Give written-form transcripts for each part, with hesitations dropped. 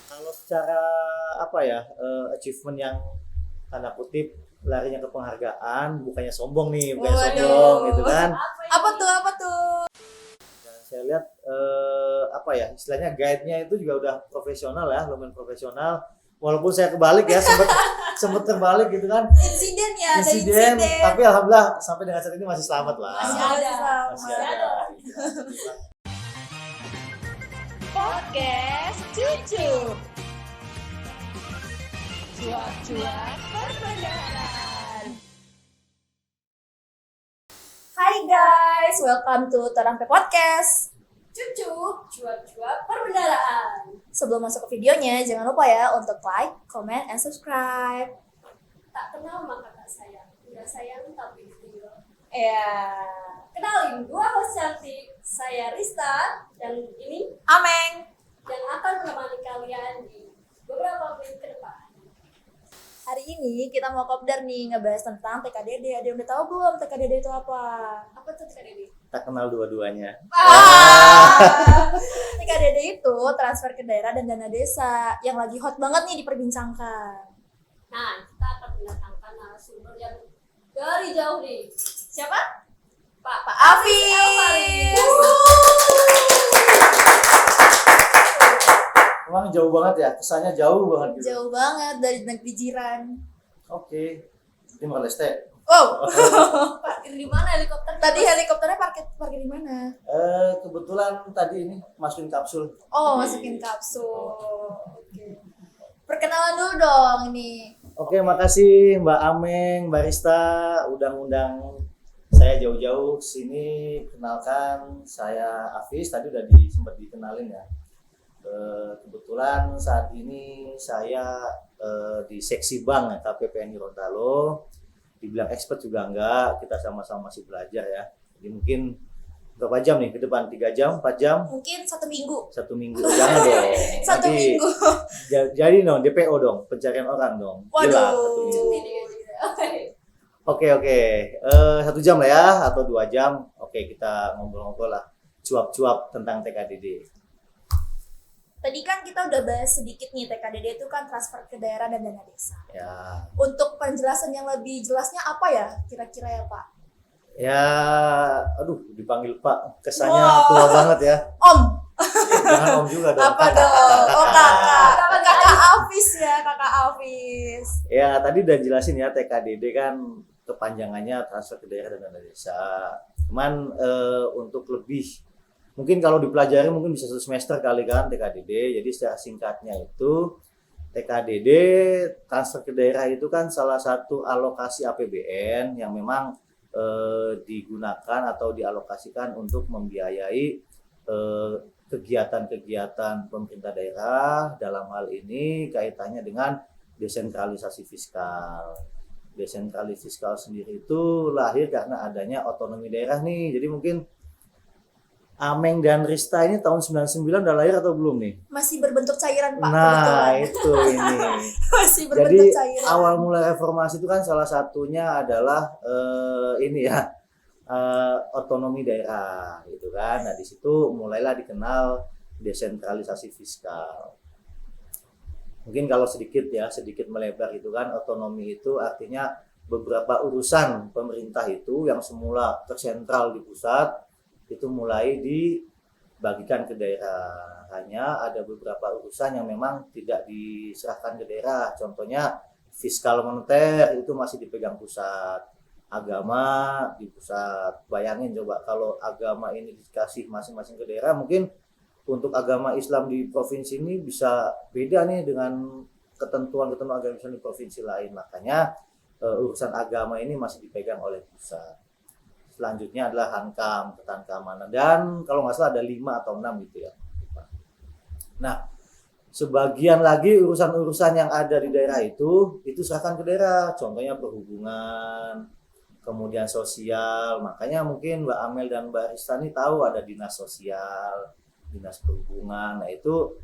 Kalau secara achievement yang tanda kutip larinya ke penghargaan, bukannya sombong nih, bukannya sombong gitu Waduh. kan. Apa tuh? Apa tuh? Dan saya lihat istilahnya guide-nya itu juga udah profesional ya, lumayan profesional. Walaupun saya kebalik ya, sempet terbalik gitu kan, Insiden ya, ada insiden, insiden. tapi alhamdulillah sampai dengan saat ini masih selamat lah. Masih ada. Masih ada. Podcast Cucu. Cuap-cuap perbendaharaan. Hai guys, welcome to Tarampe Podcast. Cucu, cuap-cuap perbendaraan. Sebelum masuk ke videonya, jangan lupa ya untuk like, comment, and subscribe. Tak kenal maka tak sayang, udah sayang tapi ditinggal. Ya, Kenalin, gua host cantik, saya Rista, dan ini Ameng. yang akan menemani kalian di beberapa menit ke depan. Hari ini kita mau kopdar nih ngebahas tentang TKDD. Ada yang udah tahu belum TKDD itu apa? Apa tuh Kak Dedi? Tak kenal dua-duanya. TKDD itu transfer ke daerah dan dana desa yang lagi hot banget nih diperbincangkan. Nah, kita akan mendatangkan narasumber yang dari jauh nih. Siapa? Pak Pak Afif. Emang jauh banget ya, kesannya jauh banget gitu. Jauh banget dari negeri jiran. Oke, ini Leste. Oh, parkir di mana helikopter? tadi helikopternya parkir di mana? Kebetulan tadi ini masukin kapsul. Oh, masukin kapsul. Oke. Perkenalan dulu dong ini. Oke, makasih Mbak Ameng, Barista udah ngundang saya jauh-jauh sini. Kenalkan, saya Afis. Tadi udah sempat dikenalin ya. Kebetulan saat ini saya di seksi bank KPPN Gorontalo. Dibilang expert juga enggak, kita sama-sama masih belajar ya. Jadi mungkin berapa jam nih ke depan? 3 jam, 4 jam? Mungkin 1 minggu. 1 minggu, jangan dong. 1 Nanti minggu. jadi dong DPO dong, pencarian orang dong. Gila, 1 minggu. Waduh. Oke. 1 jam lah ya, atau 2 jam. Oke, kita ngobrol-ngobrol lah. Cuap-cuap tentang TKDD. Tadi kan kita udah bahas sedikit nih TKDD itu kan transfer ke daerah dan dana desa. Ya, Untuk penjelasan yang lebih jelasnya apa ya kira-kira ya Pak? ya, aduh, dipanggil Pak, kesannya Wow. tua banget ya. Om, Jangan Om juga dong. apa dong? Oh kakak, kakak Afis ya, kakak Afis. Ya, tadi udah jelasin ya TKDD kan kepanjangannya transfer ke daerah dan dana desa. Cuman untuk lebih mungkin kalau dipelajari mungkin bisa 1 semester kali kan TKDD. Jadi secara singkatnya itu TKDD transfer ke daerah itu kan salah satu alokasi APBN yang memang digunakan atau dialokasikan untuk membiayai kegiatan-kegiatan pemerintah daerah, dalam hal ini kaitannya dengan desentralisasi fiskal. Desentralisasi fiskal sendiri itu lahir karena adanya otonomi daerah nih. Jadi mungkin Ameng dan Rista ini tahun 99 udah lahir atau belum nih? Masih berbentuk cairan Pak, Nah, kebetulan. itu ini. Masih Jadi berbentuk cairan. awal mulai reformasi itu kan salah satunya adalah otonomi daerah gitu kan. Nah, di situ mulailah dikenal desentralisasi fiskal. Mungkin kalau sedikit melebar itu kan, otonomi itu artinya beberapa urusan pemerintah itu yang semula tersentral di pusat itu mulai dibagikan ke daerah. Hanya ada beberapa urusan yang memang tidak diserahkan ke daerah. Contohnya fiskal moneter itu masih dipegang pusat. Agama di pusat. Bayangin coba kalau agama ini dikasih masing-masing ke daerah, mungkin untuk agama Islam di provinsi ini bisa beda nih dengan ketentuan-ketentuan agama Islam di provinsi lain. Makanya urusan agama ini masih dipegang oleh pusat. Selanjutnya adalah Hankam, Ketan Keamanan, dan kalau nggak salah ada 5 atau 6 gitu ya. Nah, sebagian lagi urusan-urusan yang ada di daerah itu serahkan ke daerah. Contohnya perhubungan, kemudian sosial. Makanya mungkin Mbak Amel dan Mbak Rista ini tahu ada dinas sosial, dinas perhubungan. Nah, itu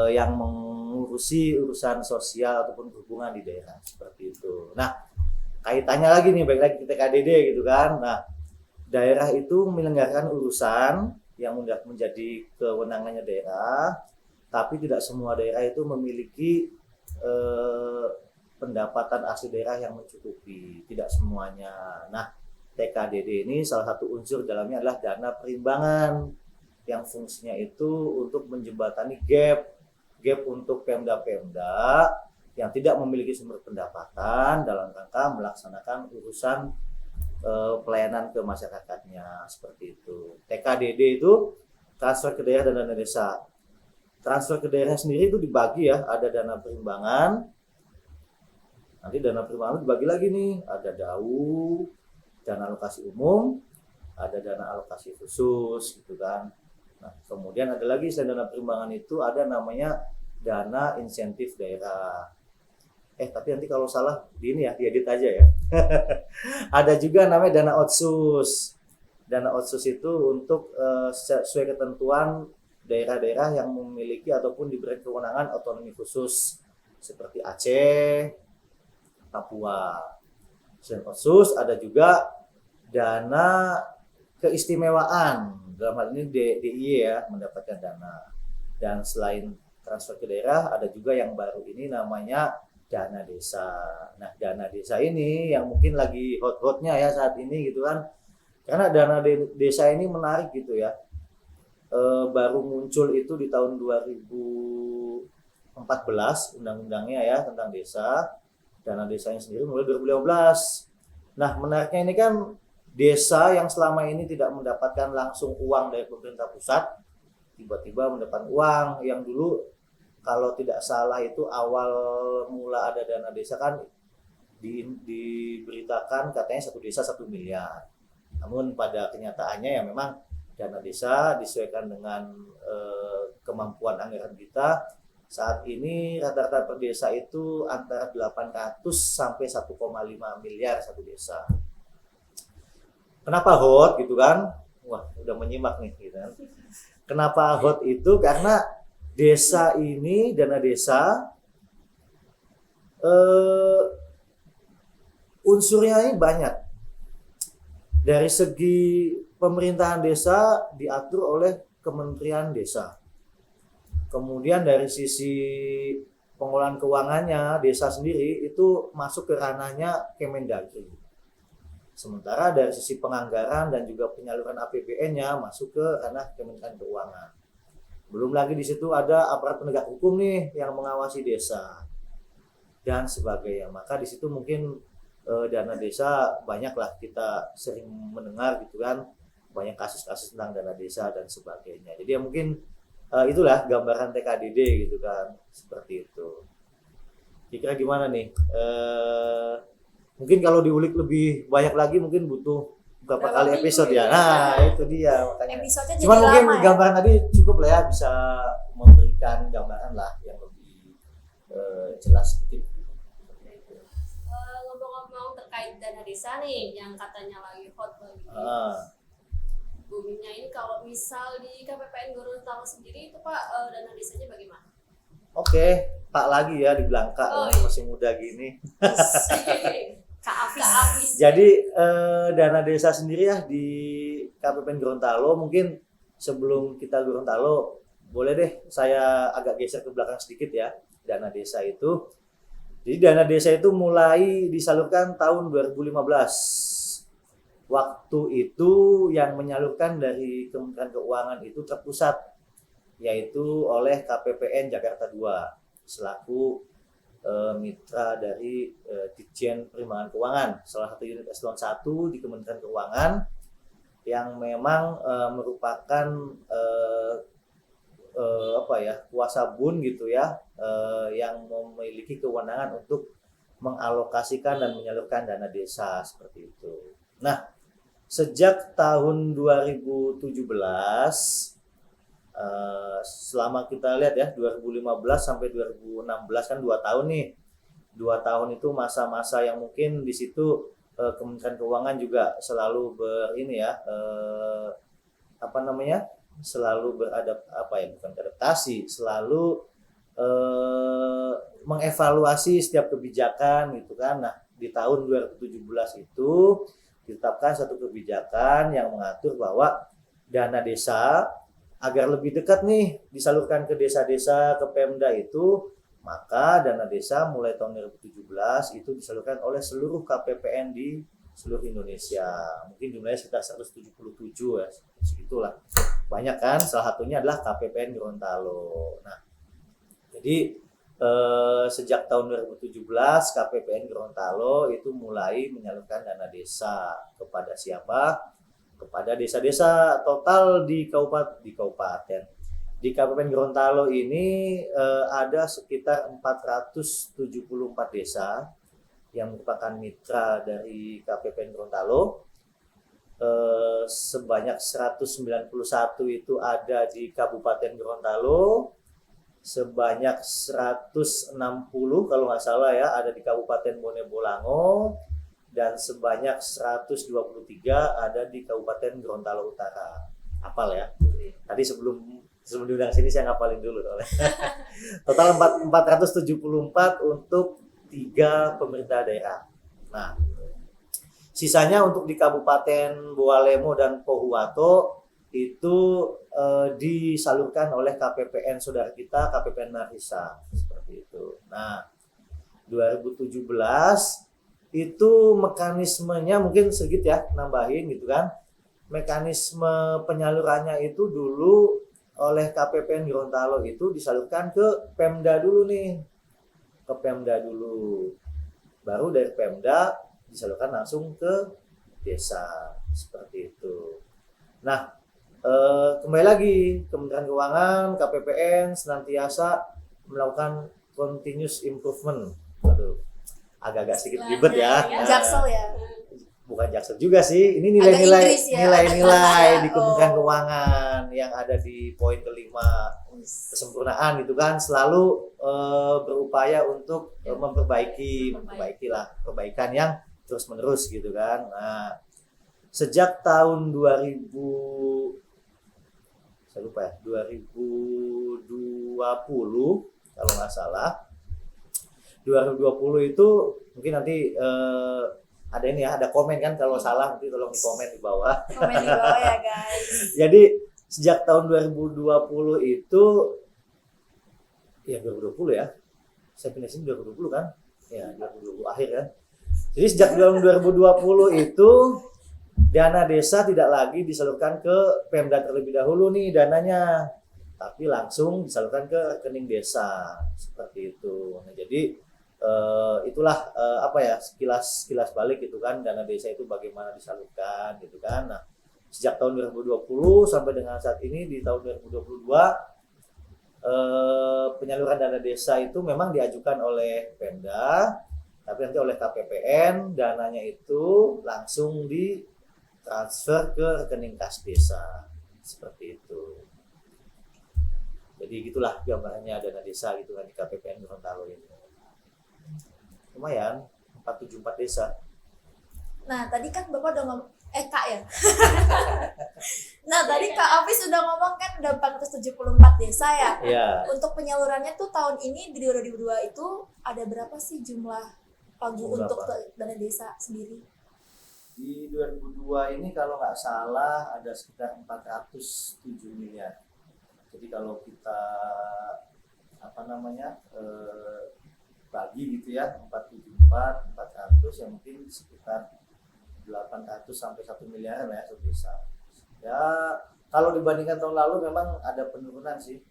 yang mengurusi urusan sosial ataupun perhubungan di daerah seperti itu. Nah, kaitannya lagi nih, baik lagi ke TKDD gitu kan. Nah, daerah itu menyelenggarakan urusan yang sudah menjadi kewenangannya daerah, tapi tidak semua daerah itu memiliki pendapatan asli daerah yang mencukupi, tidak semuanya. Nah, TKDD ini salah satu unsur dalamnya adalah dana perimbangan yang fungsinya itu untuk menjembatani gap untuk Pemda-Pemda yang tidak memiliki sumber pendapatan dalam rangka melaksanakan urusan pelayanan ke masyarakatnya, seperti itu. TKDD itu transfer ke daerah dan dana desa. Transfer ke daerah sendiri itu dibagi ya, ada dana perimbangan. Nanti dana perimbangan dibagi lagi nih, ada DAU, dana alokasi umum, ada dana alokasi khusus gitu kan. Nah, kemudian ada lagi selain dana perimbangan itu ada namanya dana insentif daerah. Tapi nanti kalau salah di ini ya, diedit aja ya. Ada juga namanya dana otsus. Dana otsus itu untuk sesuai ketentuan daerah-daerah yang memiliki ataupun diberi kewenangan otonomi khusus seperti Aceh, Papua. Selain otsus ada juga dana keistimewaan, dalam hal ini DIY ya, mendapatkan dana. Dan selain transfer ke daerah ada juga yang baru ini namanya dana desa. Nah, dana desa ini yang mungkin lagi hot-hotnya ya saat ini gitu kan, karena dana desa ini menarik gitu ya. Baru muncul itu di tahun 2014 undang-undangnya ya tentang desa. Dana desanya sendiri mulai 2015. Nah, menariknya ini kan desa yang selama ini tidak mendapatkan langsung uang dari pemerintah pusat, tiba-tiba mendapatkan uang. Yang dulu kalau tidak salah itu awal mula ada dana desa kan diberitakan katanya satu desa 1 miliar. Namun pada kenyataannya ya memang dana desa disesuaikan dengan kemampuan anggaran kita. Saat ini rata-rata per desa itu antara 800 sampai 1,5 miliar satu desa. Kenapa hot gitu kan? Wah, udah menyimak nih gitu kan. Kenapa hot itu? Karena desa ini, dana desa unsurnya ini banyak. Dari segi pemerintahan desa diatur oleh Kementerian Desa. Kemudian dari sisi pengelolaan keuangannya, desa sendiri itu masuk ke ranahnya Kemendagri. Sementara dari sisi penganggaran dan juga penyaluran APBN-nya masuk ke ranah Kementerian Keuangan. Belum lagi di situ ada aparat penegak hukum nih yang mengawasi desa dan sebagainya. Maka di situ mungkin dana desa banyaklah kita sering mendengar gitu kan, banyak kasus-kasus tentang dana desa dan sebagainya. Jadi ya mungkin itulah gambaran TKDD gitu kan, seperti itu. Kira-kira gimana nih? Mungkin kalau diulik lebih banyak lagi mungkin butuh berapa kali episode ya. Nah, itu dia makanya. Episodenya Cuman jadi mungkin lama ya. gambaran tadi cukup lah ya, bisa memberikan gambaran lah yang lebih jelas sedikit. Ngomong-ngomong terkait dana desa nih yang katanya lagi hot lagi boomingnya ini, kalau misal di KPPN Gorontalo sendiri itu Pak, dana desanya bagaimana? Oke, Pak lagi ya di Blangka, masih muda gini. Kak Afis. Jadi dana desa sendiri ya di KPPN Gorontalo, mungkin sebelum kita Gorontalo, boleh deh saya agak geser ke belakang sedikit ya. Dana desa itu, jadi dana desa itu mulai disalurkan tahun 2015. Waktu itu yang menyalurkan dari Kementerian Keuangan itu terpusat, yaitu oleh KPPN Jakarta 2 selaku mitra dari Ditjen Perimbangan Keuangan, salah satu unit eselon 1 di Kementerian Keuangan yang memang merupakan kuasa bun gitu ya, yang memiliki kewenangan untuk mengalokasikan dan menyalurkan dana desa seperti itu. Nah, sejak tahun 2017 selama kita lihat ya 2015 sampai 2016 kan 2 tahun nih. 2 tahun itu masa-masa yang mungkin di situ Kementerian Keuangan juga selalu selalu beradaptasi, selalu mengevaluasi setiap kebijakan gitu kan. Nah, di tahun 2017 itu ditetapkan satu kebijakan yang mengatur bahwa dana desa agar lebih dekat nih disalurkan ke desa-desa, ke Pemda itu, maka dana desa mulai tahun 2017 itu disalurkan oleh seluruh KPPN di seluruh Indonesia. Mungkin jumlahnya sekitar 177 ya, segitulah. Banyak kan, salah satunya adalah KPPN Gorontalo. Nah, jadi sejak tahun 2017 KPPN Gorontalo itu mulai menyalurkan dana desa kepada siapa? Kepada desa-desa total di kabupaten. Di Kabupaten Gorontalo ini ada sekitar 474 desa yang merupakan mitra dari KPPN Gorontalo. Sebanyak 191 itu ada di Kabupaten Gorontalo. Sebanyak 160 kalau nggak salah ya ada di Kabupaten Bone Bolango, dan sebanyak 123 ada di Kabupaten Gorontalo Utara. Hafal ya. Tadi sebelum diundang sini saya ngapalin dulu. Total 474 untuk 3 pemerintah daerah. Nah, sisanya untuk di Kabupaten Bowalemo dan Pohuwato itu disalurkan oleh KPPN saudara kita, KPPN Marisa, seperti itu. Nah, 2017 itu mekanismenya mungkin sedikit ya, nambahin gitu kan. Mekanisme penyalurannya itu dulu oleh KPPN Gorontalo itu disalurkan ke Pemda dulu nih. Ke Pemda dulu. Baru dari Pemda disalurkan langsung ke desa, seperti itu. Nah, kembali lagi Kementerian Keuangan, KPPN senantiasa melakukan continuous improvement. Aduh, agak-agak sedikit ribet ya. Jaksel ya. Bukan Jaksel juga sih. Ini Agak Inggris ya. nilai-nilai di Kementerian Oh. Keuangan yang ada di poin kelima, kesempurnaan gitu kan, selalu berupaya untuk perbaikan yang terus-menerus gitu kan. Nah, sejak tahun 2020 kalau nggak salah, 2020 itu mungkin nanti ada ini ya, ada komen kan, kalau salah nanti tolong di komen di bawah. Komen di bawah ya guys. Jadi sejak tahun 2020 itu ya 2020 ya, saya pindah sini 2020 kan, ya 2020 akhir kan. Jadi sejak tahun 2020 itu dana desa tidak lagi disalurkan ke Pemda terlebih dahulu nih dananya, tapi langsung disalurkan ke rekening desa, seperti itu. Nah, jadi itulah sekilas balik gitu kan, dana desa itu bagaimana disalurkan gitu kan. Nah, sejak tahun 2020 sampai dengan saat ini di tahun 2022 penyaluran dana desa itu memang diajukan oleh Pemda, tapi nanti oleh KPPN dananya itu langsung ditransfer ke rekening kas desa, seperti itu. Jadi gitulah gambarannya dana desa gitu kan di KPPN Gorontalo ini. Lumayan, 474 desa. Nah, tadi kan Bapak udah ngomong, Kak ya? Nah, tadi Kak Afis udah ngomong kan udah 474 desa ya? Iya. Untuk penyalurannya tuh tahun ini di 2022 itu ada berapa sih jumlah pagu untuk dana desa sendiri? Di 2002 ini kalau nggak salah ada sekitar 407 miliar. Jadi kalau kita bagi gitu ya, 474, 400 ya mungkin sekitar 800 sampai 1 miliar lah ya satu desa. Ya kalau dibandingkan tahun lalu memang ada penurunan sih.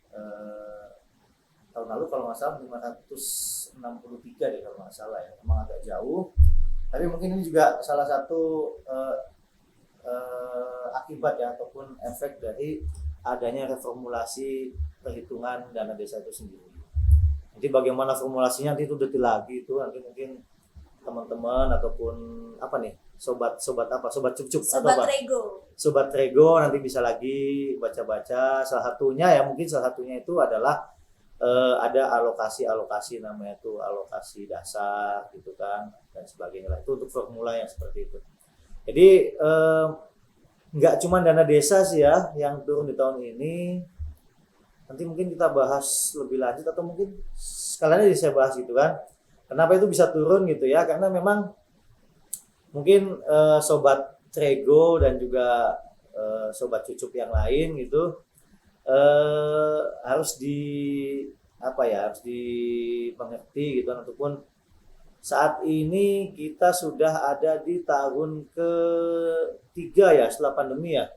Tahun lalu kalau nggak salah 563 deh kalau nggak salah ya, memang agak jauh. Tapi mungkin ini juga salah satu akibat ya ataupun efek dari adanya reformulasi perhitungan dana desa itu sendiri. Nanti bagaimana formulasinya nanti itu detail lagi itu nanti mungkin teman-teman ataupun sobat cup-cup atau apa? Sobat Trego nanti bisa lagi baca-baca. Salah satunya itu adalah ada alokasi namanya itu alokasi dasar gitu kan dan sebagainya lah. Itu untuk formula yang seperti itu. Jadi nggak cuma dana desa sih ya yang turun di tahun ini. Nanti mungkin kita bahas lebih lanjut atau mungkin sekalian aja saya bahas gitu kan. Kenapa itu bisa turun gitu ya? Karena memang mungkin sobat Trego dan juga sobat cucup yang lain gitu harus harus dimengerti gitu kan, ataupun saat ini kita sudah ada di tahun ketiga ya setelah pandemi ya,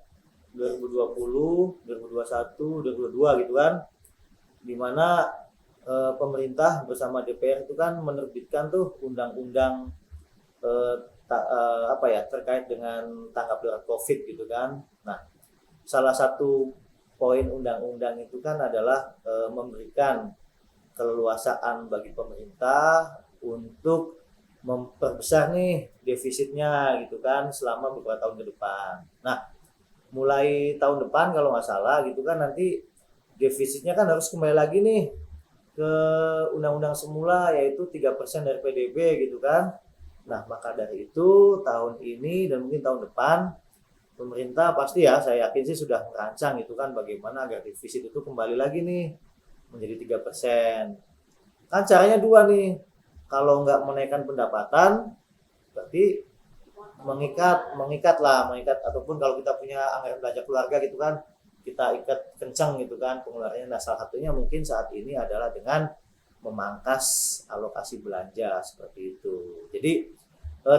2020, 2021, 2022 gitu kan, dimana pemerintah bersama DPR itu kan menerbitkan tuh undang-undang terkait dengan tanggap darurat COVID gitu kan. Nah, salah satu poin undang-undang itu kan adalah memberikan keleluasaan bagi pemerintah untuk memperbesar nih defisitnya gitu kan selama beberapa tahun ke depan. Nah, mulai tahun depan kalau nggak salah gitu kan, nanti defisitnya kan harus kembali lagi nih ke undang-undang semula, yaitu 3% dari PDB gitu kan. Nah, maka dari itu tahun ini dan mungkin tahun depan pemerintah pasti ya, saya yakin sih sudah merancang gitu kan bagaimana agar defisit itu kembali lagi nih menjadi 3%. Kan caranya dua nih. Kalau nggak menaikkan pendapatan, berarti mengikat ataupun kalau kita punya anggaran belanja keluarga gitu kan, kita ikat kencang gitu kan pengeluarannya. Nah, salah satunya mungkin saat ini adalah dengan memangkas alokasi belanja seperti itu. Jadi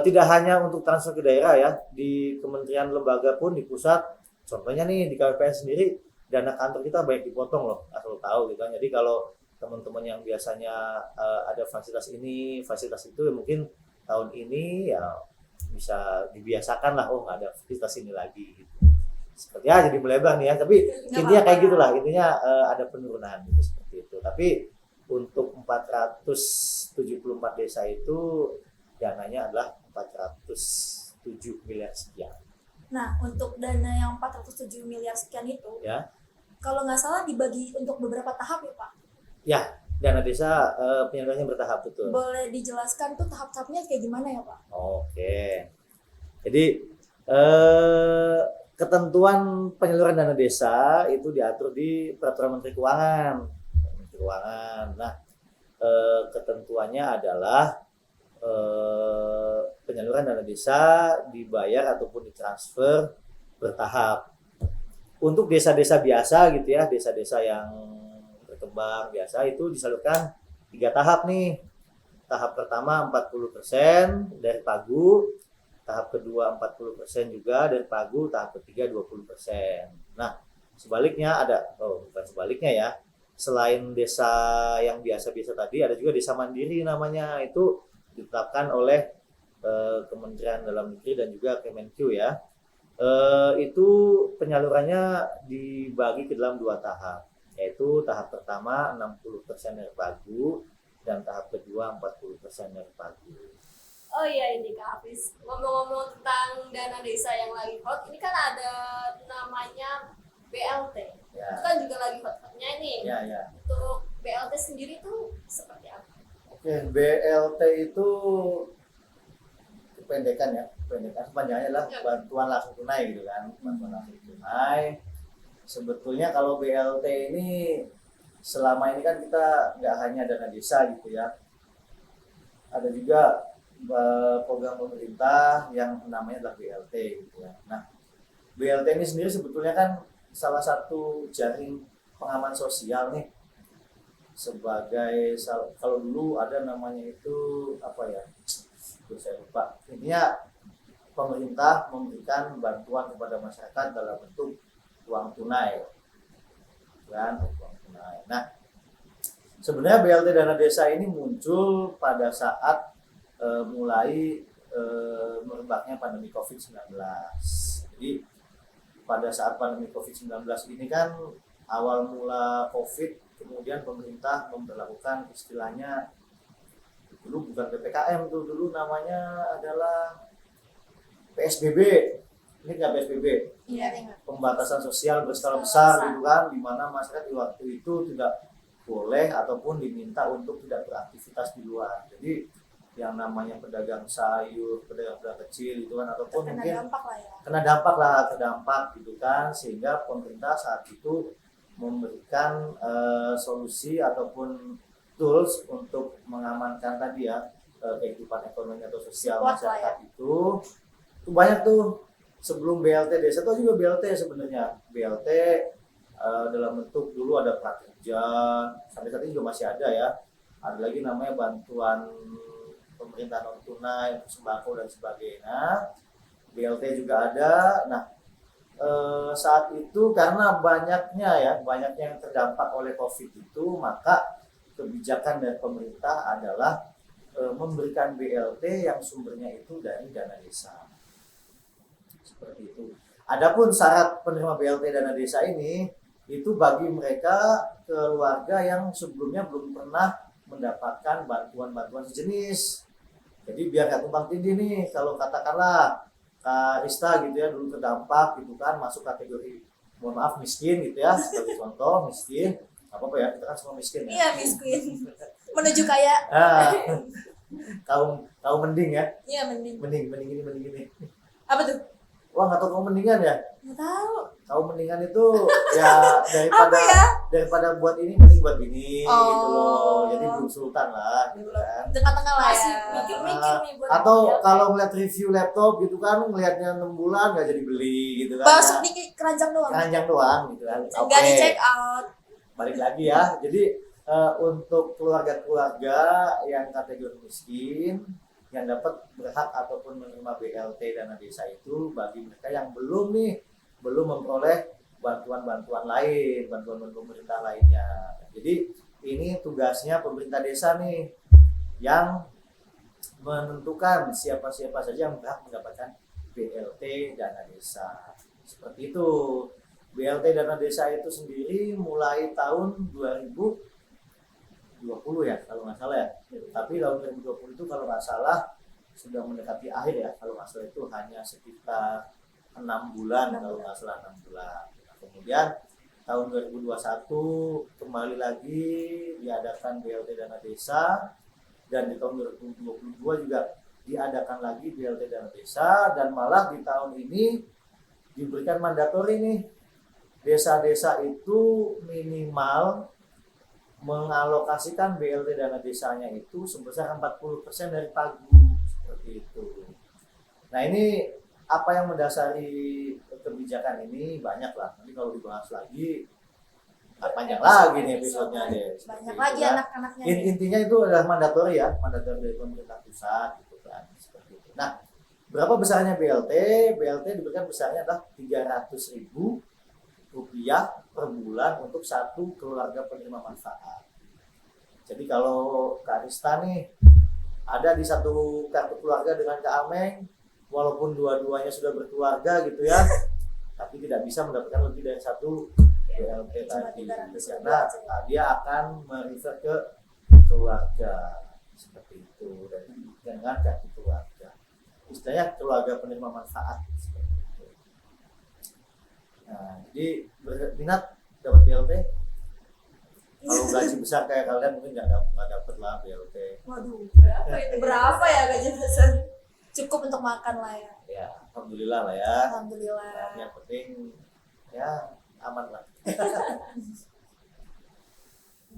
tidak hanya untuk transfer ke daerah ya, di kementerian lembaga pun di pusat, contohnya nih di KPPN sendiri, dana kantor kita banyak dipotong loh, asal tahu gitu kan. Jadi kalau teman-teman yang biasanya ada fasilitas ini, fasilitas itu, ya mungkin tahun ini ya bisa dibiasakan lah, oh nggak ada fasilitas ini lagi gitu. Seperti jadi melebar nih ya, tapi intinya kayak gitulah, intinya ada penurunan gitu seperti itu. Tapi untuk 474 desa itu dananya adalah 407 miliar sekian. Nah, untuk dana yang 407 miliar sekian itu, Ya. Kalau nggak salah dibagi untuk beberapa tahap ya Pak? Ya, dana desa penyalurannya bertahap, betul. Boleh dijelaskan tuh tahap-tahapnya kayak gimana ya Pak? Oke. Jadi ketentuan penyaluran dana desa itu diatur di Peraturan Menteri Keuangan. Nah, ketentuannya adalah penyaluran dana desa dibayar ataupun ditransfer bertahap. Untuk desa-desa biasa gitu ya, desa-desa yang berkembang biasa itu disalurkan 3 tahap nih. Tahap pertama 40% dari pagu, tahap kedua 40% juga dari pagu, tahap ketiga 20%. Nah, sebaliknya bukan sebaliknya ya. Selain desa yang biasa-biasa tadi, ada juga desa mandiri namanya, itu ditetapkan oleh Kementerian Dalam Negeri dan juga Kemenkeu ya. Itu penyalurannya dibagi ke dalam 2 tahap, yaitu tahap pertama 60% dari pagu dan tahap kedua 40% dari pagu. Oh iya, ini Kak Hafiz, ngomong-ngomong tentang dana desa yang lagi hot, ini kan ada namanya BLT. Ya. Itu kan juga lagi hot-hotnya nih. Ya. Untuk BLT sendiri tuh seperti apa? Oke, BLT itu kependekan sepanjangnya adalah bantuan langsung tunai gitu kan, bantuan langsung tunai. Sebetulnya kalau BLT ini selama ini kan kita nggak hanya dana desa gitu ya, ada juga program pemerintah yang namanya adalah BLT gitu ya. Nah, BLT ini sendiri sebetulnya kan salah satu jaring pengaman sosial nih, sebagai kalau dulu ada namanya itu apa ya, saya lupa. Intinya pemerintah memberikan bantuan kepada masyarakat dalam bentuk uang tunai kan, uang tunai. Nah, sebenarnya BLT dana desa ini muncul pada saat mulai merebaknya pandemi COVID-19. Jadi pada saat pandemi COVID-19 ini kan awal mula COVID, kemudian pemerintah memperlakukan istilahnya, dulu bukan PPKM tuh, dulu namanya adalah PSBB. Ini nggak PSBB? Iya. Pembatasan sosial berskala besar gitu kan, di mana masyarakat di waktu itu tidak boleh ataupun diminta untuk tidak beraktivitas di luar. Jadi yang namanya pedagang sayur, pedagang kecil itu kan, ataupun mungkin kena dampak gitu kan, sehingga pemerintah saat itu memberikan solusi ataupun tools untuk mengamankan tadi ya kehidupan ekonomi atau sosial masyarakat itu banyak tuh. Sebelum BLT desa itu juga BLT sebenarnya, BLT dalam bentuk dulu ada prakerja, sampai saat ini juga masih ada ya. Ada lagi namanya bantuan pemerintah non tunai untuk sembako dan sebagainya. BLT juga ada. Nah, saat itu karena banyaknya yang terdampak oleh COVID itu, maka kebijakan dari pemerintah adalah memberikan BLT yang sumbernya itu dari dana desa. Seperti itu. Adapun syarat penerima BLT dana desa ini itu bagi mereka keluarga yang sebelumnya belum pernah mendapatkan bantuan-bantuan sejenis. Jadi biar nggak tumpang tindih nih, kalau katakanlah Kak Rista gitu ya dulu terdampak gitu kan, masuk kategori mohon maaf miskin gitu ya, sebagai contoh miskin, apa ya, kita kan semua miskin ya. Iya, miskin. Menuju kaya. Kaum mending ya. Iya, mending. Mending ini. Apa tuh? Wah, nggak tahu kaum mendingan ya. Nggak tahu. Kaum mendingan itu ya Apa ya? daripada buat ini mending buat ini gitu loh. Oh. Jadi belum sultan lah gitu kan. Tengah-tengah lah Masih ya. mikir-mikir nih buat Atau BLT. kalau ngeliat review laptop gitu kan, ngeliatnya 6 bulan nggak jadi beli gitu kan. Masuk di keranjang doang. Keranjang doang gitu kan. Nggak di check out. Balik lagi ya. Jadi untuk keluarga-keluarga yang kategori miskin yang dapat berhak ataupun menerima BLT dana desa itu bagi mereka yang belum memperoleh bantuan-bantuan lain, bantuan pemerintah lainnya. Jadi ini tugasnya pemerintah desa nih yang menentukan siapa-siapa saja yang berhak mendapatkan BLT dana desa. Seperti itu. BLT dana desa itu sendiri mulai tahun 2020 ya kalau nggak salah ya. Tapi tahun 2020 itu kalau nggak salah sudah mendekati akhir ya, kalau nggak salah itu hanya sekitar 6 bulan kalau nggak salah 6 bulan. Kemudian tahun 2021 kembali lagi diadakan BLT dana desa, dan di tahun 2022 juga diadakan lagi BLT dana desa, dan malah di tahun ini diberikan mandatori nih, desa-desa itu minimal mengalokasikan BLT dana desanya itu sebesar 40% dari pagu, seperti itu. Nah, ini apa yang mendasari kebijakan ini banyak lah. Nanti kalau dibahas lagi panjang lagi nih episodenya deh. Banyak lagi kan. anak-anaknya. Intinya itu adalah mandatori ya, mandatori dari pemerintah pusat gitu kan, seperti itu. Nah, berapa besarnya BLT? BLT diberikan besarnya adalah Rp300.000 per bulan untuk satu keluarga penerima manfaat. Jadi kalau Kak Rista nih ada di satu kartu keluarga dengan Kak Ameng, walaupun dua-duanya sudah berkeluarga gitu ya, tapi tidak bisa mendapatkan lebih dari satu BLT tadi, karena dia akan merefer ke keluarga seperti itu, dan dengan kartu keluarga, istilahnya keluarga penerima manfaat seperti itu. Nah, jadi berminat dapat BLT, kalau gaji besar kayak kalian mungkin nggak dapat lah BLT. Waduh, Berapa itu? berapa ya gaji besar? Cukup untuk makan lah ya. Ya, alhamdulillah lah ya. Alhamdulillah. Yang penting ya aman lah.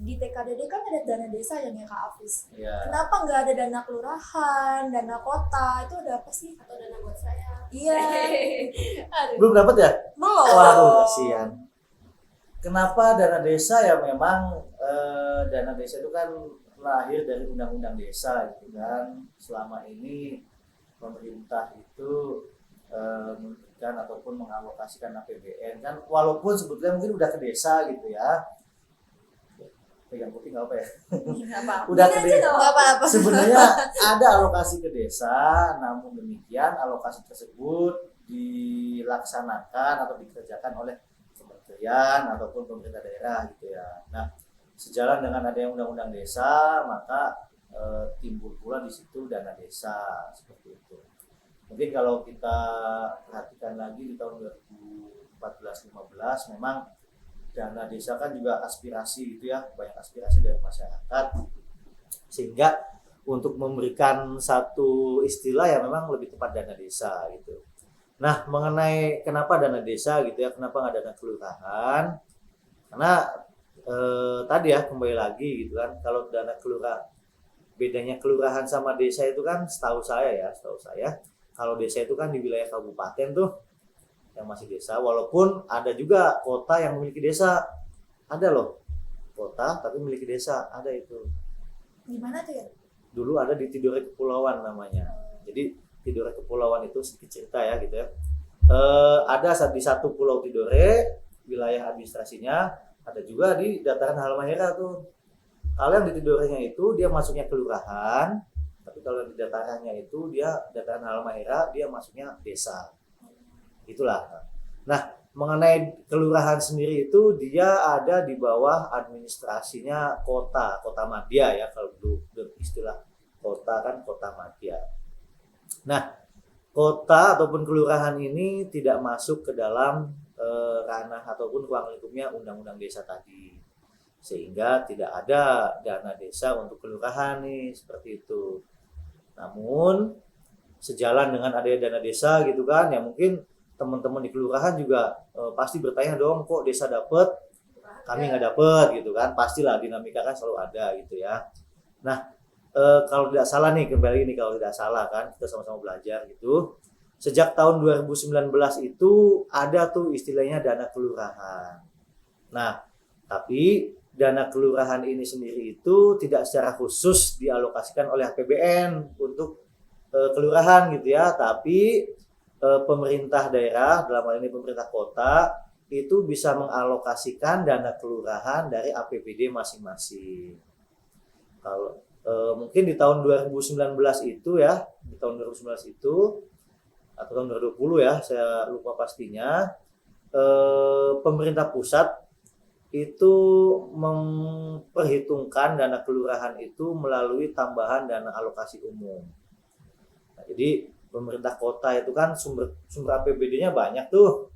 Di TKDD kan ada dana desa yang ya Kak Afis. Ya. Kenapa nggak ada dana kelurahan, dana kota? Itu ada apa sih? Atau dana buat saya? Iya. Aduh. Belum dapat ya? Belum. Waduh, kasihan. Kenapa dana desa ya, memang dana desa itu kan lahir dari undang-undang desa gitu kan. Selama ini pemerintah itu memberikan ataupun mengalokasikan APBN kan, walaupun sebetulnya mungkin udah ke desa gitu ya. Pegang putih nggak apa ya? Udah ke desa. Nggak apa-apa. Sebenarnya ada alokasi ke desa, namun demikian alokasi tersebut dilaksanakan atau dikerjakan oleh kementerian ataupun pemerintah daerah gitu ya. Nah, sejalan dengan adanya undang-undang desa, maka timbul pula di situ dana desa seperti itu. Mungkin kalau kita perhatikan lagi di tahun 2014-15 memang dana desa kan juga aspirasi gitu ya, banyak aspirasi dari masyarakat, sehingga untuk memberikan satu istilah ya memang lebih tepat dana desa gitu. Nah, mengenai kenapa dana desa gitu ya, kenapa nggak dana kelurahan? Karena tadi ya kembali lagi gitu kan, kalau dana kelurahan, bedanya kelurahan sama desa itu kan setahu saya kalau desa itu kan di wilayah kabupaten tuh, yang masih desa, walaupun ada juga kota yang memiliki desa. Ada loh kota tapi memiliki desa, ada itu. Gimana tuh ya? Dulu ada di Tidore Kepulauan namanya. Jadi Tidore Kepulauan itu sedikit cerita ya gitu ya. Ada di satu pulau Tidore, wilayah administrasinya, ada juga di dataran Halmahera tuh. Kalau yang di Tidorenya itu dia masuknya kelurahan, tapi kalau di datarannya itu dia dataran Halmahera, dia masuknya desa. Itulah. Nah, mengenai kelurahan sendiri itu dia ada di bawah administrasinya kota madya ya, kalau dulu istilah kota kan kota madya. Nah, kota ataupun kelurahan ini tidak masuk ke dalam ranah ataupun ruang lingkupnya undang-undang desa tadi, sehingga tidak ada dana desa untuk kelurahan nih, seperti itu. Namun sejalan dengan adanya dana desa gitu kan, ya mungkin teman-teman di kelurahan juga pasti bertanya dong, kok desa dapat kami nggak dapat gitu kan, pastilah dinamika kan selalu ada gitu ya. Nah, kalau tidak salah nih, kembali ini kalau tidak salah kan kita sama-sama belajar gitu, sejak tahun 2019 itu ada tuh istilahnya dana kelurahan. Nah, tapi dana kelurahan ini sendiri itu tidak secara khusus dialokasikan oleh APBN untuk kelurahan gitu ya, tapi pemerintah daerah, dalam hal ini pemerintah kota, itu bisa mengalokasikan dana kelurahan dari APBD masing-masing. Kalau mungkin di tahun 2019 itu ya, di tahun 2019 itu atau tahun 2020 ya, saya lupa pastinya, pemerintah pusat itu memperhitungkan dana kelurahan itu melalui tambahan dana alokasi umum. Nah, jadi pemerintah kota itu kan sumber APBD-nya banyak tuh.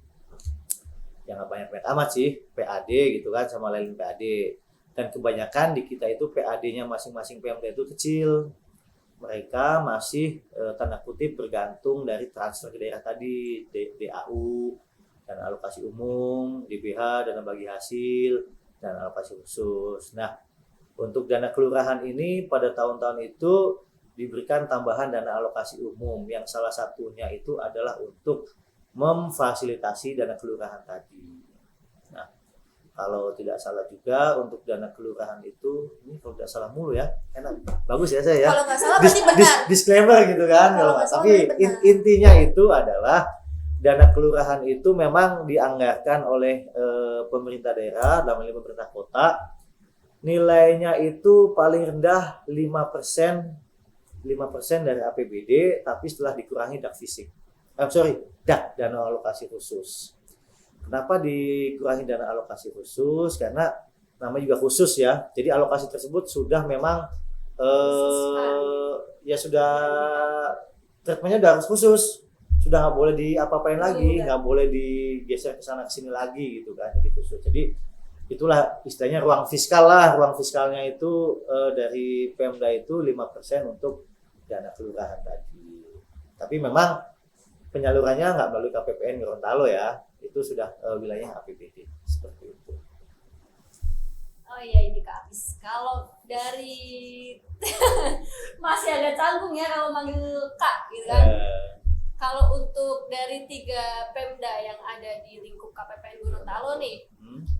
Yang nggak banyak amat sih, PAD gitu kan, sama lain PAD. Dan kebanyakan di kita itu PAD-nya masing-masing Pemda itu kecil. Mereka masih tanda kutip bergantung dari transfer ke daerah tadi, DAU, dan alokasi umum, DBH, dana bagi hasil, dan alokasi khusus. Nah, untuk dana kelurahan ini pada tahun-tahun itu diberikan tambahan dana alokasi umum yang salah satunya itu adalah untuk memfasilitasi dana kelurahan tadi. Nah, kalau tidak salah juga untuk dana kelurahan itu, ini kalau tidak salah mulu ya, enak, bagus ya saya ya. Kalau nggak salah berarti benar. Disclaimer gitu kan, Kalau kalau nggak salah tapi berarti benar. intinya itu adalah dana kelurahan itu memang dianggarkan oleh pemerintah daerah, dalam hal ini pemerintah kota. Nilainya itu paling rendah 5% dari APBD, tapi setelah dikurangi dak fisik. Dana alokasi khusus. Kenapa dikurangi dana alokasi khusus? Karena namanya juga khusus ya. Jadi alokasi tersebut sudah memang ya sudah treatmentnya udah harus khusus. Sudah nggak boleh diapa-apain lagi, nggak boleh digeser ke sana ke sini lagi gitu kan. Jadi khusus. Jadi itulah istilahnya ruang fiskal lah. Ruang fiskalnya itu dari Pemda itu 5% untuk dana kelurahan tadi. Tapi memang penyalurannya nggak melalui KPPN Gorontalo ya. Itu sudah wilayah APBD seperti itu. Oh iya, ini Kak Apis. Kalau dari masih agak canggung ya kalau manggil Kak gitu kan. Kalau untuk dari 3 Pemda yang ada di lingkup KPPN Gorontalo nih,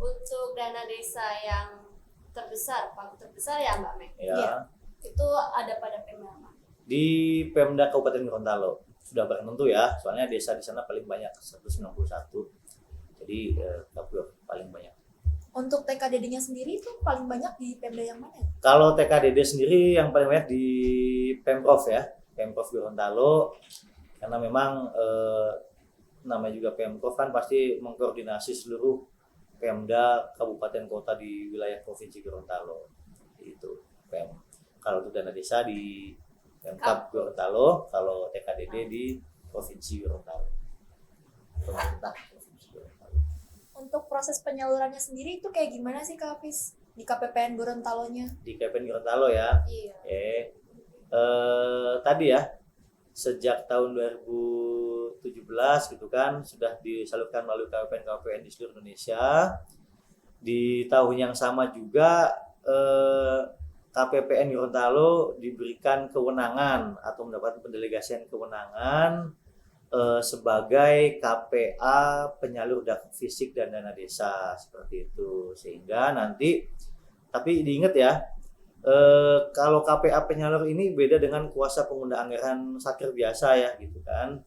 untuk dana desa yang terbesar, paling terbesar ya Mbak Mek. Ya. Itu ada pada Pemda mana? Di Pemda Kabupaten Gorontalo sudah tentu ya, soalnya desa di sana paling banyak 191. Jadi paling banyak. Untuk TKDD-nya sendiri itu paling banyak di Pemda yang mana? Kalau TKDD sendiri yang paling banyak di Pemprov ya, Pemprov Gorontalo, karena memang namanya juga Pemprov kan pasti mengkoordinasi seluruh Pemda kabupaten kota di wilayah Provinsi Gorontalo. Itu kalau untuk dana desa di Pemkab Gorontalo, kalau TKDD di Provinsi Gorontalo. Pemerintah Provinsi Gorontalo. Untuk proses penyalurannya sendiri itu kayak gimana sih Kak Hafiz di KPPN Gorontalo-nya? Di KPPN Gorontalo ya. Iya. Tadi ya, sejak tahun 2017 gitu kan sudah disalurkan melalui KPPN di seluruh Indonesia. Di tahun yang sama juga KPPN Gorontalo diberikan kewenangan atau mendapatkan pendelegasian kewenangan sebagai KPA penyalur dana fisik dan dana desa seperti itu. Sehingga nanti, tapi diingat ya, kalau KPA penyalur ini beda dengan kuasa pengguna anggaran satker biasa ya gitu kan.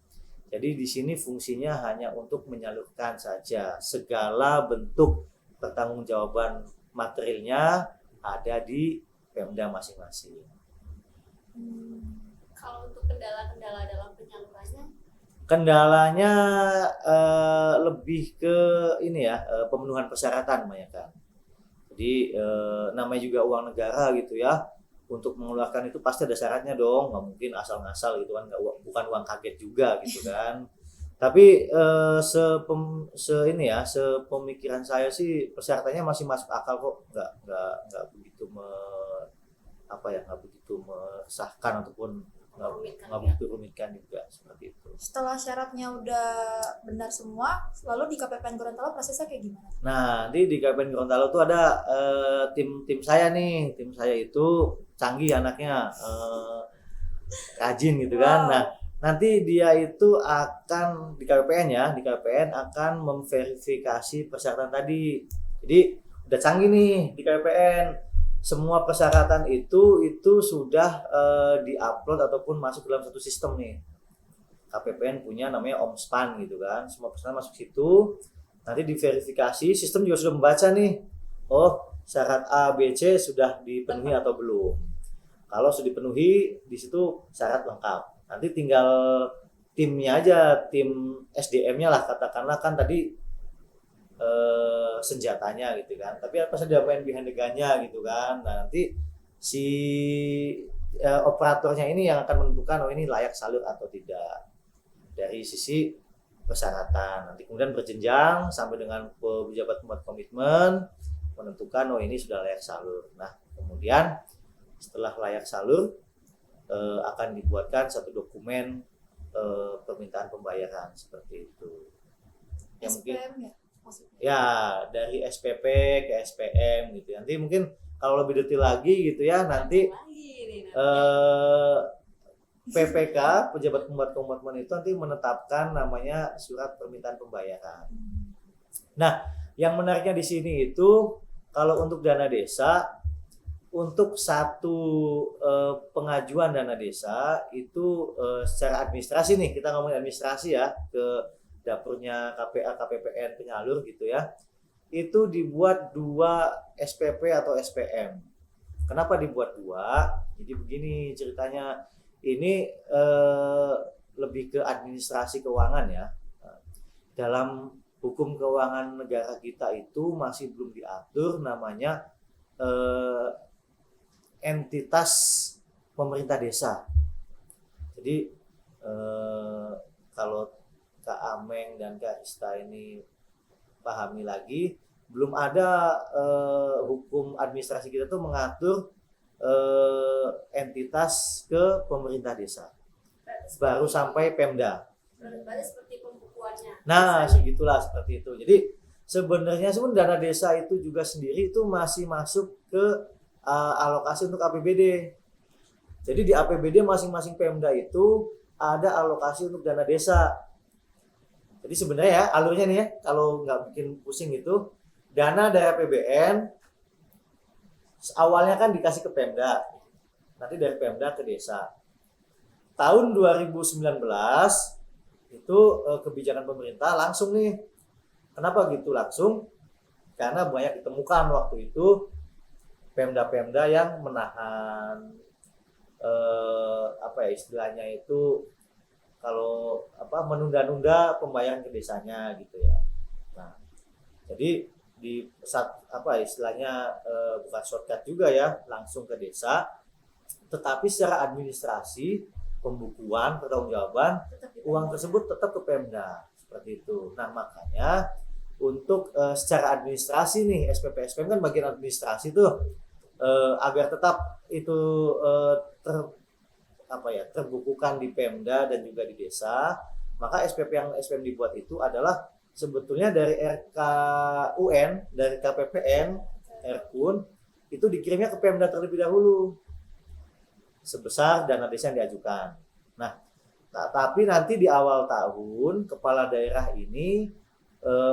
Jadi di sini fungsinya hanya untuk menyalurkan saja, segala bentuk pertanggungjawaban materialnya ada di Pemda masing-masing. Kalau untuk kendala-kendala dalam penyalurannya, Kendalanya lebih ke ini ya, pemenuhan persyaratan kebanyakan. Jadi namanya juga uang negara gitu ya. Untuk mengeluarkan itu pasti ada syaratnya dong, nggak mungkin asal-ngasal gitu kan, bukan uang kaget juga gitu kan. Tapi sepemikiran saya sih persyaratannya masih masuk akal kok, nggak begitu nggak begitu meresahkan ataupun nggak begitu rumitkan juga seperti itu. Setelah syaratnya udah benar semua, lalu di KPPN Gorontalo prosesnya kayak gimana? Nah, nanti di KPN Gorontalo tuh ada tim saya nih. Tim saya itu canggih anaknya, rajin gitu kan. Nah, nanti dia itu akan di KPPN akan memverifikasi persyaratan tadi. Jadi udah canggih nih di KPPN. Semua persyaratan itu sudah diupload ataupun masuk dalam satu sistem nih. KPPN punya namanya Omspan gitu kan. Semua persyaratan masuk situ. Nanti diverifikasi, sistem juga sudah membaca nih. Oh, syarat A, B, C sudah dipenuhi atau belum. Kalau sudah dipenuhi, di situ syarat lengkap. Nanti tinggal timnya aja, tim SDM-nya lah katakanlah kan tadi senjatanya gitu kan. Tapi apa saja main behind the gun-nya gitu kan. Nah, nanti si operatornya ini yang akan menentukan ini layak salur atau tidak dari sisi persyaratan. Nanti kemudian berjenjang sampai dengan pejabat pembuat komitmen menentukan ini sudah layak salur. Nah, kemudian setelah layak salur akan dibuatkan satu dokumen permintaan pembayaran seperti itu. Yang mungkin ya dari SPP ke SPM gitu. Nanti mungkin kalau lebih detail lagi gitu ya nanti PPK pejabat pembuat komitmen itu nanti menetapkan namanya surat permintaan pembayaran. Nah, yang menariknya di sini itu kalau untuk dana desa, untuk satu pengajuan dana desa itu secara administrasi nih, kita ngomongin administrasi ya, ke dapurnya KPA KPPN penyalur gitu ya, itu dibuat 2 SPP atau SPM. Kenapa dibuat 2? Jadi begini ceritanya, ini lebih ke administrasi keuangan ya. Dalam hukum keuangan negara kita itu masih belum diatur namanya entitas pemerintah desa. Jadi kalau Kak Ameng dan Kak Ista ini pahami lagi, belum ada hukum administrasi kita tuh mengatur entitas ke pemerintah desa. Baru sampai Pemda. Berarti seperti pembukuannya. Nah, segitulah seperti itu. Jadi sebenarnya dana desa itu juga sendiri itu masih masuk ke alokasi untuk APBD. Jadi di APBD masing-masing Pemda itu ada alokasi untuk dana desa. Jadi sebenarnya ya alurnya nih ya, kalau nggak bikin pusing itu, dana dari APBN awalnya kan dikasih ke Pemda, nanti dari Pemda ke desa. Tahun 2019 itu kebijakan pemerintah langsung nih. Kenapa gitu langsung? Karena banyak ditemukan waktu itu Pemda-Pemda yang menahan istilahnya itu kalau menunda-nunda pembayaran ke desanya gitu ya. Nah, jadi di saat istilahnya bukan shortcut juga ya, langsung ke desa, tetapi secara administrasi pembukuan pertanggungjawaban uang tersebut tetap ke Pemda seperti itu. Nah, makanya untuk secara administrasi nih SPP SPM kan bagian administrasi tuh agar tetap itu terbukukan di Pemda dan juga di desa, maka SPP yang SPM dibuat itu adalah sebetulnya dari RKUN, dari KPPN, RKUN itu dikirimnya ke Pemda terlebih dahulu sebesar dana desa yang diajukan. Nah, Nah, tapi nanti di awal tahun kepala daerah ini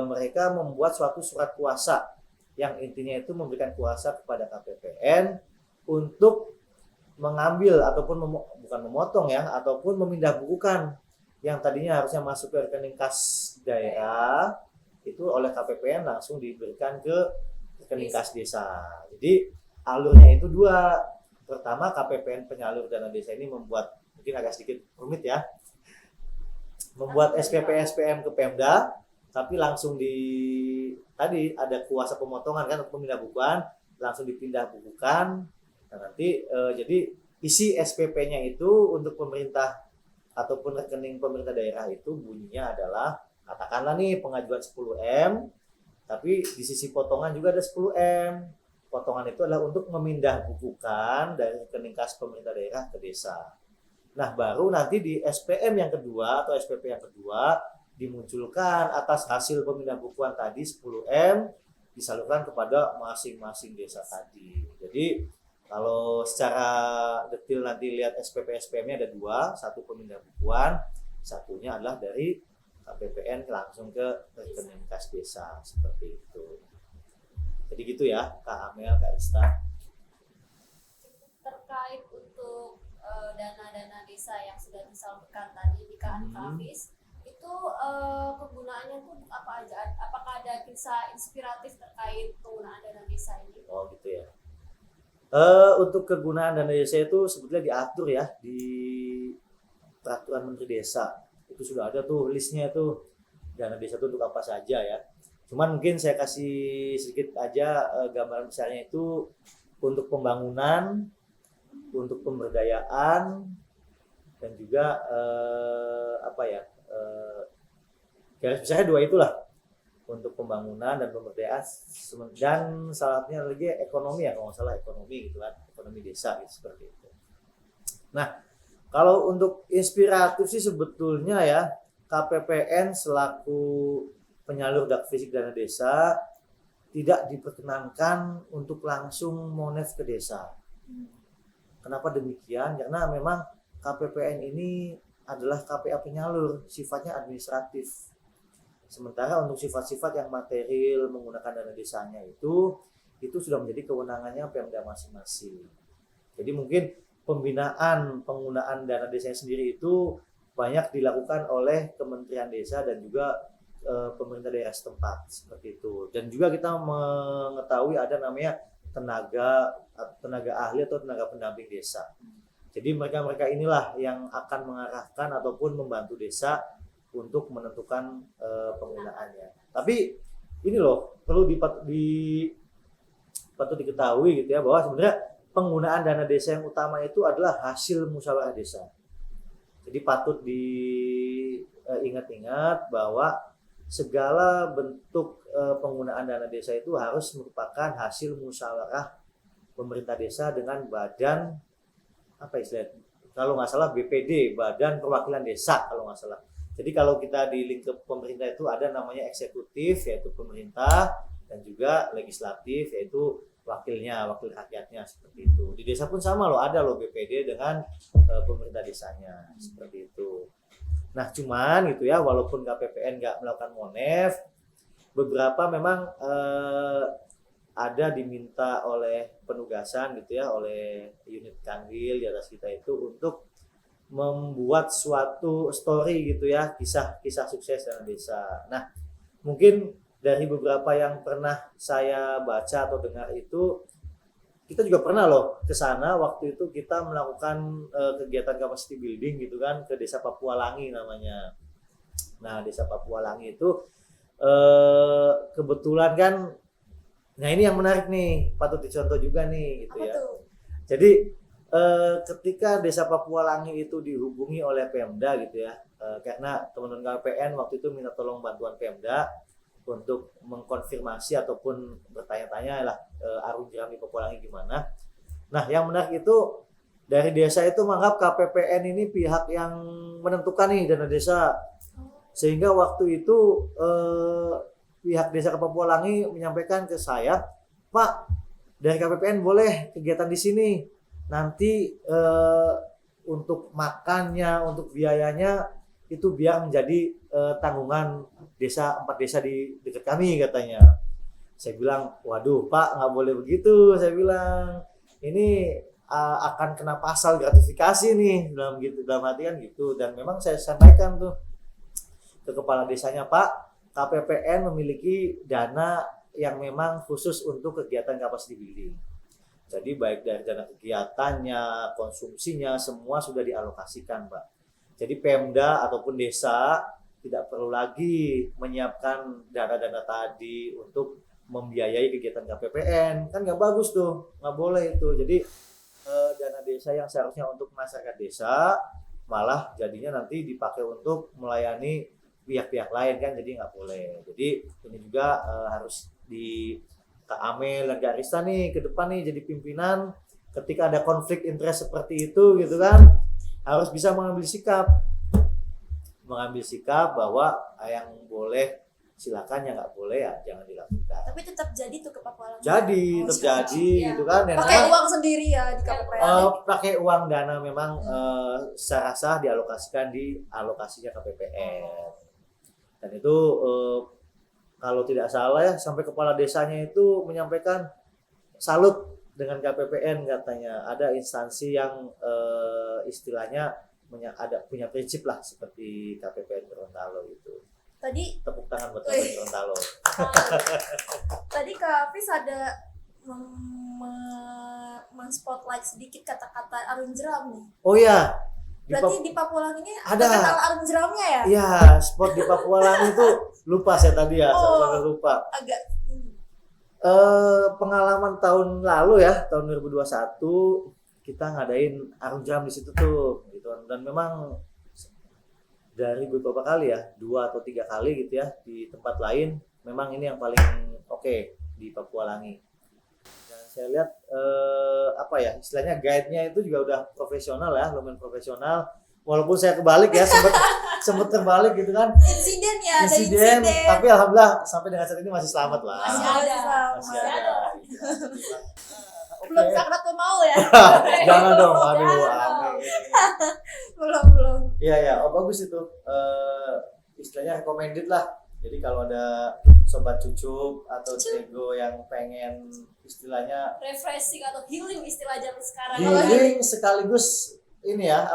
mereka membuat suatu surat kuasa yang intinya itu memberikan kuasa kepada KPPN untuk mengambil ataupun bukan memotong ya, ataupun memindah bukukan yang tadinya harusnya masuk ke rekening kas daerah itu oleh KPPN langsung diberikan ke rekening kas desa. Jadi alurnya itu dua. Pertama, KPPN penyalur dana desa ini membuat, mungkin agak sedikit rumit ya, membuat SPP-SPM ke Pemda, tapi langsung tadi ada kuasa pemotongan kan untuk pemindah bukuan, langsung dipindah bukukan. Nah, nanti jadi isi SPP-nya itu untuk pemerintah ataupun rekening pemerintah daerah itu bunyinya adalah, katakanlah nih pengajuan 10M, tapi di sisi potongan juga ada 10M. Potongan itu adalah untuk memindah bukukan dari rekening kas pemerintah daerah ke desa. Nah, baru nanti di SPM yang kedua atau SPP yang kedua dimunculkan atas hasil pemindah bukuan tadi 10M disalurkan kepada masing-masing desa tadi. Jadi kalau secara detail nanti lihat SPP SPM-nya ada dua, satu pemindah bukuan, satunya adalah dari KPPN langsung ke rekening kas desa seperti itu. Jadi gitu ya, Kak Amel, Kak Ista. Terkait untuk dana-dana desa yang sudah disalurkan tadi di Kak Hafiz, itu kegunaannya tuh apa aja? Apakah ada kisah inspiratif terkait penggunaan dana desa ini? Oh gitu ya. Untuk kegunaan dana desa itu sebetulnya diatur ya di peraturan Menteri Desa. Itu sudah ada tuh listnya tuh, dana desa itu untuk apa saja ya. Cuman mungkin saya kasih sedikit aja gambaran besarnya itu untuk pembangunan, untuk pemberdayaan, dan juga garis besarnya dua itulah, untuk pembangunan dan pemberdayaan, dan salahnya lagi ekonomi ya, kalau nggak salah ekonomi gitu kan, ekonomi desa gitu, seperti itu. Nah, kalau untuk inspiratif sih sebetulnya ya, KPPN selaku penyalur fisik dana desa tidak diperkenankan untuk langsung monef ke desa. Kenapa demikian? Karena memang KPPN ini adalah KPA penyalur, sifatnya administratif. Sementara untuk sifat-sifat yang material menggunakan dana desanya itu sudah menjadi kewenangannya Pemda masing-masing. Jadi mungkin pembinaan penggunaan dana desanya sendiri itu banyak dilakukan oleh Kementerian Desa dan juga pemerintah daerah setempat seperti itu. Dan juga kita mengetahui ada namanya tenaga ahli atau tenaga pendamping desa. Jadi mereka inilah yang akan mengarahkan ataupun membantu desa untuk menentukan penggunaannya. Tapi ini loh perlu patut diketahui gitu ya, bahwa sebenarnya penggunaan dana desa yang utama itu adalah hasil musyawarah desa. Jadi patut diingat-ingat bahwa segala bentuk penggunaan dana desa itu harus merupakan hasil musyawarah pemerintah desa dengan badan kalau nggak salah BPD, Badan Perwakilan Desa kalau nggak salah. Jadi kalau kita di lingkup pemerintah itu ada namanya eksekutif yaitu pemerintah, dan juga legislatif yaitu wakil rakyatnya seperti itu. Di desa pun sama loh, ada loh BPD dengan pemerintah desanya seperti itu. Nah cuman gitu ya, walaupun KPPN nggak melakukan monef, beberapa memang ada diminta oleh penugasan gitu ya, oleh unit kanwil di atas kita itu untuk membuat suatu story gitu ya, kisah sukses dana desa. Nah mungkin dari beberapa yang pernah saya baca atau dengar itu, kita juga pernah loh ke sana. Waktu itu kita melakukan kegiatan capacity building gitu kan, ke Desa Papua Langi namanya. Nah Desa Papua Langi itu kebetulan kan, nah ini yang menarik nih, patut dicontoh juga nih gitu. Apa ya tuh? Jadi ketika Desa Papua Langi itu dihubungi oleh Pemda gitu ya, karena teman-teman KPPN waktu itu minta tolong bantuan Pemda untuk mengkonfirmasi ataupun bertanya-tanya lah arung jeram di Papua Langi gimana. Nah yang menarik itu, dari desa itu menganggap KPPN ini pihak yang menentukan nih dana desa, sehingga waktu itu pihak Desa Papua Langi menyampaikan ke saya, Pak, dari KPPN boleh kegiatan di sini, nanti untuk makannya, untuk biayanya itu biar menjadi tanggungan 4 desa di dekat kami katanya. Saya bilang, waduh Pak, nggak boleh begitu. Saya bilang, ini akan kena pasal gratifikasi nih, dalam hati kan gitu. Dan memang saya sampaikan tuh ke kepala desanya, Pak, KPPN memiliki dana yang memang khusus untuk kegiatan capacity building. Jadi baik dari dana kegiatannya, konsumsinya, semua sudah dialokasikan, Pak. Jadi Pemda ataupun desa tidak perlu lagi menyiapkan dana-dana tadi untuk membiayai kegiatan KPPN. Kan nggak bagus tuh, nggak boleh itu. Jadi dana desa yang seharusnya untuk masyarakat desa malah jadinya nanti dipakai untuk melayani pihak-pihak lain kan, jadi nggak boleh. Jadi ini juga harus di Kak Amel dan Kak Rista nih ke depan nih jadi pimpinan, ketika ada konflik interest seperti itu gitu kan, harus bisa mengambil sikap bahwa yang boleh silakan, yang nggak boleh ya jangan dilakukan. Tapi tetap jadi tuh ke Pakualang. Jadi terjadi gitu kan. Pakai uang sendiri ya di KPPN. Pakai uang dana memang secara sah dialokasikan di alokasinya KPPN. Dan itu kalau tidak salah ya sampai kepala desanya itu menyampaikan salut dengan KPPN katanya. Ada instansi yang istilahnya punya prinsip lah seperti KPPN Gorontalo itu. Tadi Tepuk tangan buat KPPN Gorontalo. Tadi Kak Hafiz ada men-spotlight sedikit kata-kata Arung Jeram nih. Oh iya. Berarti di Pakualang ini ada terkenal Arung Jeramnya ya? Iya, spot di Pakualang itu lupa saya tadi ya, saya lupa. Agak Pengalaman tahun lalu ya, tahun 2021 kita ngadain Arung Jeram di situ tuh gitu. Dan memang dari beberapa kali ya, 2 atau 3 kali gitu ya di tempat lain, memang ini yang paling oke di Pakualangi. Dan saya lihat istilahnya guide-nya itu juga udah profesional ya, lumayan profesional. Walaupun saya kebalik ya, sempat terbalik gitu kan. insiden. Tapi alhamdulillah sampai dengan saat ini masih selamat lah. Masih ada. Belum sakrat mau ya? Jangan dong, aduh. Belum. Iya, bagus itu. Istilahnya recommended lah. Jadi kalau ada sobat cucup atau tego yang pengen istilahnya refreshing atau healing istilah zaman sekarang. healing sekaligus ini ya,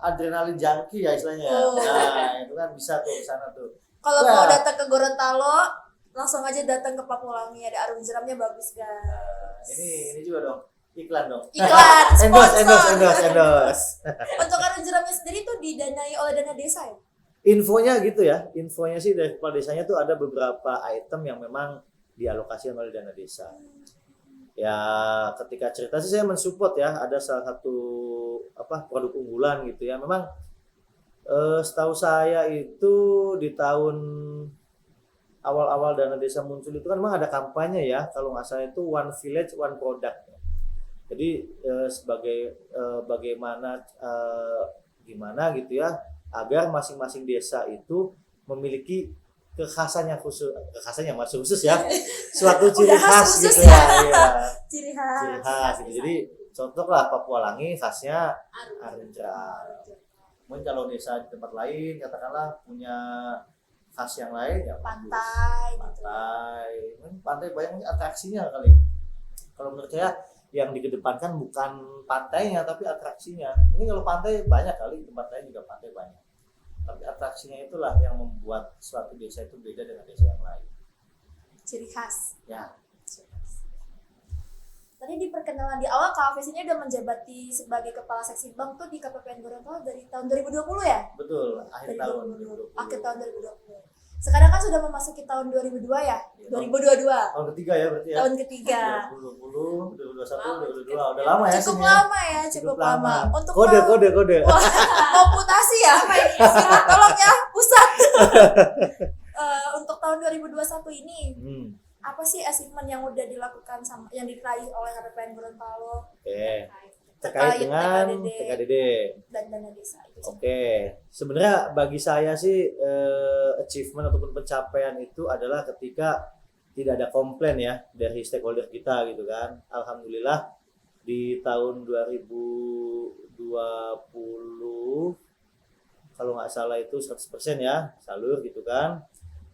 adrenalin junkie ya istilahnya. Nah, itu kan bisa tuh ke sana tuh. Kalau mau datang ke Gorontalo, langsung aja datang ke Pakualangi, ada Arung Jeramnya bagus guys. Ini juga dong. Iklan dong. Iklan, sponsor. Endorse. Untuk Arung Jeramnya sendiri tuh didanai oleh dana desa ya? Infonya gitu ya. Infonya sih dari kepala desanya tuh ada beberapa item yang memang dialokasikan oleh dana desa. Ya, ketika cerita sih saya mensupport ya, ada salah satu produk unggulan gitu ya. Memang setahu saya itu di tahun awal-awal dana desa muncul itu kan memang ada kampanye ya, kalau nggak salah itu One Village One Product. Jadi sebagai gimana gitu ya, agar masing-masing desa itu memiliki kekhasannya khusus ya, suatu ciri khas gitu ya. Ciri khas gitu. Jadi contoh lah Pakualangi khasnya Arung Jeram. Mungkin kalau desa di tempat lain katakanlah punya khas yang lain ya pantai. Pantai banyak atraksinya kali. Kalau menurut saya yang dikedepankan bukan pantainya tapi atraksinya. Ini kalau pantai banyak kali, tempat lain juga pantai banyak. Tapi atraksinya itulah yang membuat suatu desa itu beda dengan desa yang lain. Ciri khas. Ya. Tadi di perkenalan di awal Kak Hafiz ini udah menjabati sebagai kepala seksi bank tuh di KPPN Gorontalo dari tahun 2020 ya? Betul, akhir tahun 2020. Sekarang kan sudah memasuki tahun 2022 ya? 2022. Tahun ketiga ya berarti ya? Tahun ketiga. 2020, 2021, 2022. Udah lama ya Cukup sini lama ya, cukup lama. Untuk kode. komputasi ya? Tolong ya, pusat. Untuk tahun 2021 ini, apa sih achievement yang udah dilakukan yang diraih oleh KPPN Gorontalo? Terkait dengan TKDD dan dana desa itu. Sebenarnya bagi saya sih achievement ataupun pencapaian itu adalah ketika tidak ada komplain ya dari stakeholder kita gitu kan. Alhamdulillah di tahun 2020 salah itu 100% ya salur gitu kan.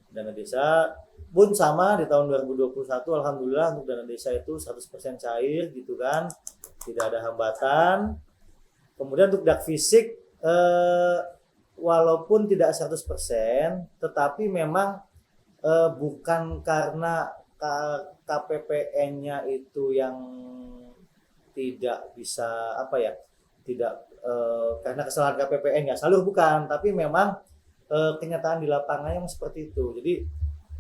Dana desa pun sama di tahun 2021 alhamdulillah untuk dana desa itu 100% cair gitu kan. Tidak ada hambatan. Kemudian untuk dak fisik walaupun tidak 100% tetapi memang bukan karena KPPN-nya itu yang tidak bisa tidak karena kesalahan KPPN ya salur bukan, tapi memang kenyataan di lapangannya seperti itu. Jadi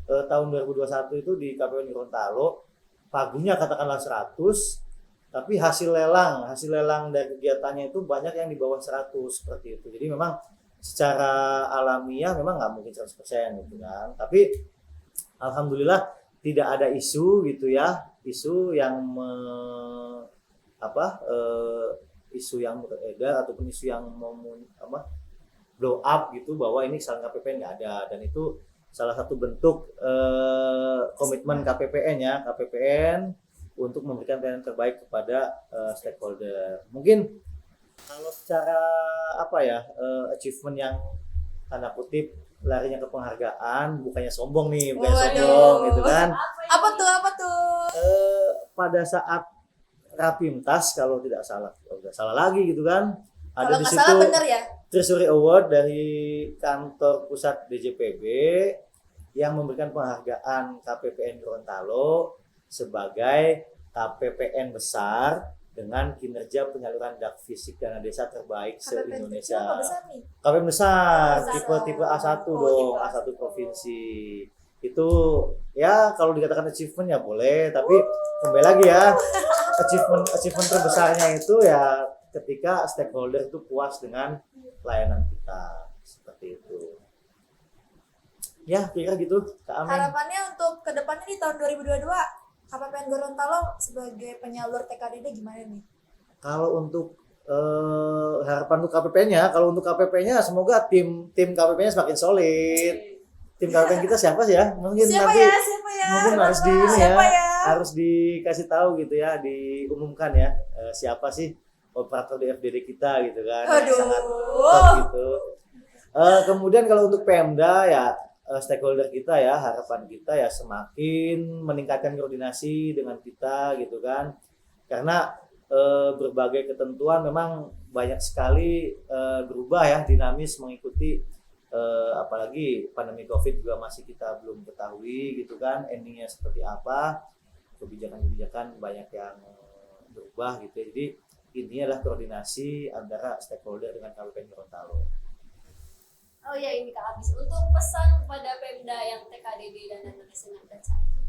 tahun 2021 itu di KPPN Gorontalo pagungnya katakanlah 100, tapi hasil lelang dari kegiatannya itu banyak yang di bawah 100 seperti itu. Jadi memang secara alamiah memang nggak mungkin 100% gitu kan. Tapi alhamdulillah tidak ada isu gitu ya, isu yang isu yang beredar ataupun isu yang blow up gitu bahwa ini kesalahan KPPN nggak ada. Dan itu salah satu bentuk komitmen KPPN untuk memberikan pelayanan terbaik kepada stakeholder. Mungkin kalau secara achievement yang tanda kutip larinya ke penghargaan, bukannya sombong gitu kan. Apa tuh? Pada saat Rapimtas kalau tidak salah, udah salah lagi gitu kan. Ada Kalau di nggak situ salah bener ya. Treasury Award dari kantor pusat DJPB yang memberikan penghargaan KPPN Gorontalo sebagai KPPN besar dengan kinerja penyaluran dak fisik dana desa terbaik se-Indonesia. KPPN besar, tipe A1 dong, A1 provinsi. Itu ya kalau dikatakan achievement ya boleh, tapi kembali lagi ya, achievement terbesarnya itu ya ketika stakeholder itu puas dengan pelayanan kita, seperti itu. Ya, kira gitu, Kak Amin. Harapannya untuk kedepannya di tahun 2022 KPPN Gorontalo sebagai penyalur TKDD gimana nih? Kalau untuk harapan untuk KPPN-nya, semoga tim KPPN-nya semakin solid. Tim KPPN kita siapa sih ya? Mungkin Siapa nanti ya? mungkin harus Siapa ya? harus dikasih tahu gitu ya, diumumkan ya siapa sih operator di FDD kita gitu kan. Aduh. Sangat top gitu. Kemudian kalau untuk Pemda ya stakeholder kita ya, harapan kita ya semakin meningkatkan koordinasi dengan kita gitu kan. Karena berbagai ketentuan memang banyak sekali berubah ya, dinamis mengikuti apalagi pandemi Covid juga masih kita belum ketahui gitu kan endingnya seperti apa, kebijakan banyak yang berubah gitu ya. Jadi intinya adalah koordinasi antara stakeholder dengan KPPN Gorontalo. Oh ya, ini Kak Abis, untuk pesan kepada Pemda yang TKDD dan dana desanya udah cair.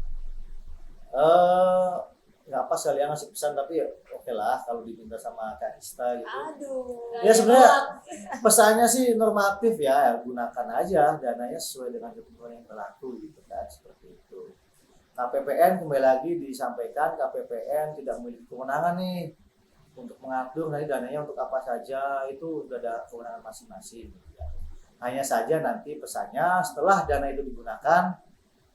Nggak pas kali ya ngasih pesan, tapi ya oke lah kalau diminta sama Kak Hista gitu. Aduh. Ya sebenarnya pesannya sih normatif ya, gunakan aja dananya sesuai dengan ketentuan yang berlaku gitu kan, seperti itu. KPPN kembali lagi disampaikan, KPPN tidak memiliki kewenangan nih untuk mengatur nanti dananya untuk apa saja, itu sudah ada kewenangan masing-masing gitu ya. Hanya saja nanti pesannya setelah dana itu digunakan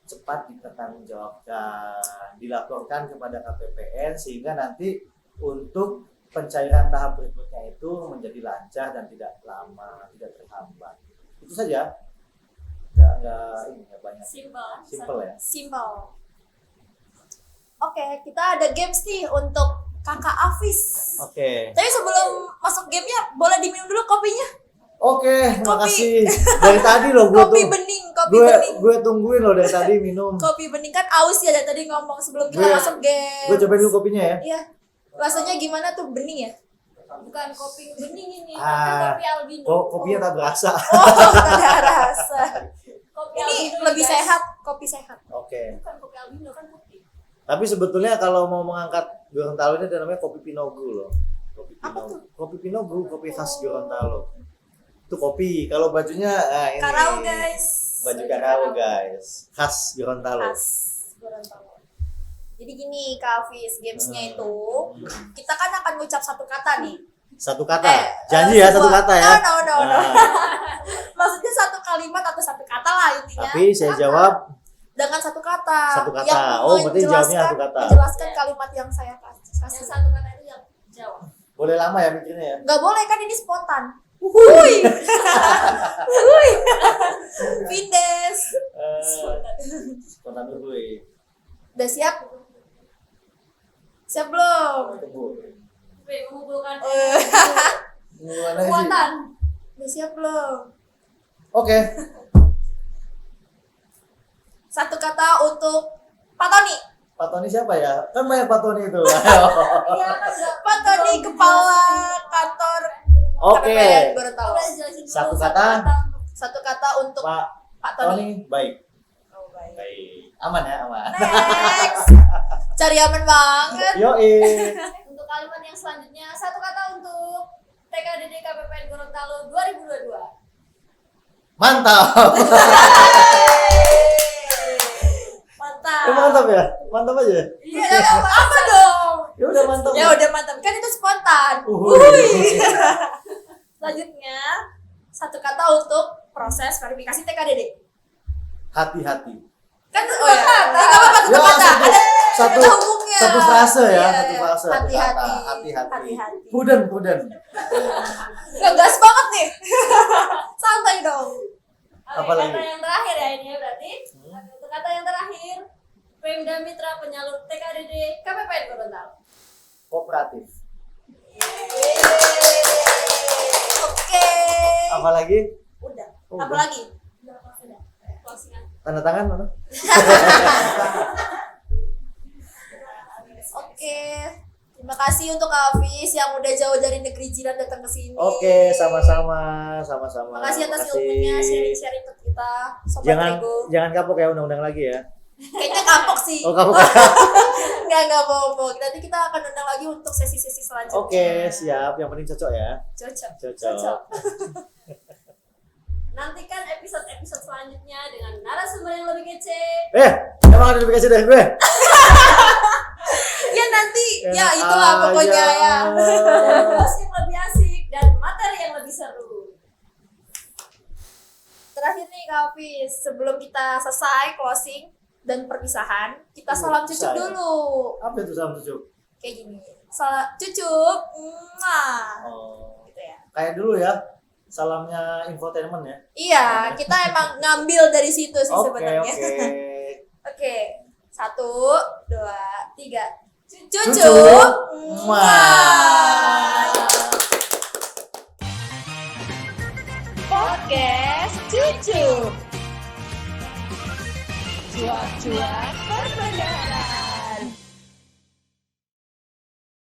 cepat dipertanggungjawabkan, dilaporkan kepada KPPN sehingga nanti untuk pencairan tahap berikutnya itu menjadi lancar dan tidak lama, tidak terhambat. Itu saja. Nggak banyak. Simple ya. Simple. Oke, kita ada games nih untuk Kakak Afis. Oke. Tapi sebelum masuk gamenya, boleh diminum dulu kopinya? Oke, makasih. Dari tadi loh Kopi bening. gue tungguin loh dari tadi minum. Kopi bening kan aus ya dari tadi ngomong sebelum kita masuk game. Gue cobain dulu kopinya ya. Iya. Rasanya gimana tuh, bening ya? Bukan kopi bening ini, Ah, tapi kopi albino. Kopinya tak berasa. Oh, gak ada rasa. Kopi Ini albino, lebih guys. sehat, kopi sehat. Oke. Bukan kopi albino, kan putih. Tapi sebetulnya kalau mau mengangkat Gorontalo ini ada namanya kopi Pinogu loh. Apa tuh? Kopi Pinogu, kopi khas Gorontalo. Itu kopi. Kalau bajunya ini. Karau guys. Baju karau guys. Khas Gorontalo. Khas Gorontalo. Jadi gini Kak Afis, gamesnya itu kita kan akan ngucap satu kata nih. Satu kata. Janji ya satu kata ya. No. Nah, Maksudnya satu kalimat atau satu kata lah intinya. tapi saya jawab dengan satu kata. Satu kata. Yang Oh, berarti jawabnya satu kata. Menjelaskan kalimat yang saya kasih. Yang satu kata itu yang jawab. boleh lama ya mikirnya ya. Nggak boleh kan ini spontan. Wuih. Wuih. Vindes. Spontan dulu ya. Udah siap? Siap belum? Wih, mengumpulkan Gimana sih? kekuatan. Udah siap belum? Oke. Satu kata untuk Pak Tony. Pak Tony siapa ya? Kan banyak Pak Tony itu. Iya kan udah. Pak Tony kepala kantor Oke. KPPN Gorontalo. Udah jelasin dulu Satu kata. Satu kata untuk Pak Tony. Tony baik. Oh, baik. Baik. Aman ya, aman. Next. Cari aman banget. Yoi. Untuk kalimat yang selanjutnya, satu kata untuk TKDD KPPN Gorontalo 2022. Mantap. Mantap. Mantap ya? Mantap aja. Iya, apa dong? Ya udah mantap. Ya udah mantap. Kan itu spontan. Uhuy. Selanjutnya, satu kata untuk proses verifikasi TKDD. Hati-hati. Kan oh ya. Enggak apa-apa satu Ya, kata. satu- Ada hubungnya. Satu frase ya, Iya, satu iya. frase. satu Hati-hati. kata. Hati-hati. Hati-hati. Puden. Ngegas banget nih. Santai dong. Oke, Apa lagi? kata yang terakhir ya ini ya berarti. Untuk kata yang terakhir, Pemda Mitra Penyalur TKDD KPPN Gorontalo. Kooperatif. Oke. Apa lagi? Udah. Oh, Apa udah. lagi? Udah closingan. Tanda tangan mana? Oke. Terima kasih untuk Kak Hafiz yang udah jauh dari negeri jiran datang ke sini. Oke, sama-sama. Terima kasih atas ilmunya, sharing-sharing ke kita, Sobat Jangan Rego. jangan kapok ya undang-undang lagi ya. Kayaknya kapok sih. Oh, kapok. Enggak kapok. Nanti kita akan undang lagi untuk sesi-sesi selanjutnya. Oke, siap. Yang penting cocok ya. Cocok. Cocok. Nantikan episode-episode selanjutnya dengan narasumber yang lebih kece. Emang ada notifikasi dari gue? Ya nanti, ya Enak itulah pokoknya aja. ya. Terus yang lebih asik dan materi yang lebih seru. Terakhir nih Kak Hafiz, sebelum kita selesai closing dan perpisahan, kita salam cucup Saya. dulu. Apa itu salam cucuk? Kayak gini. Salam cucup. Mwah. Oh, Gitu ya. kayak dulu ya. Salamnya infotainment ya. Iya, kita emang ngambil dari situ sih Oke, sebenarnya. oke. Oke, 1, 2, 3. Cucup. Cucup. Mwah. Podcast Cucu. Cuap-cuap perbendaharaan.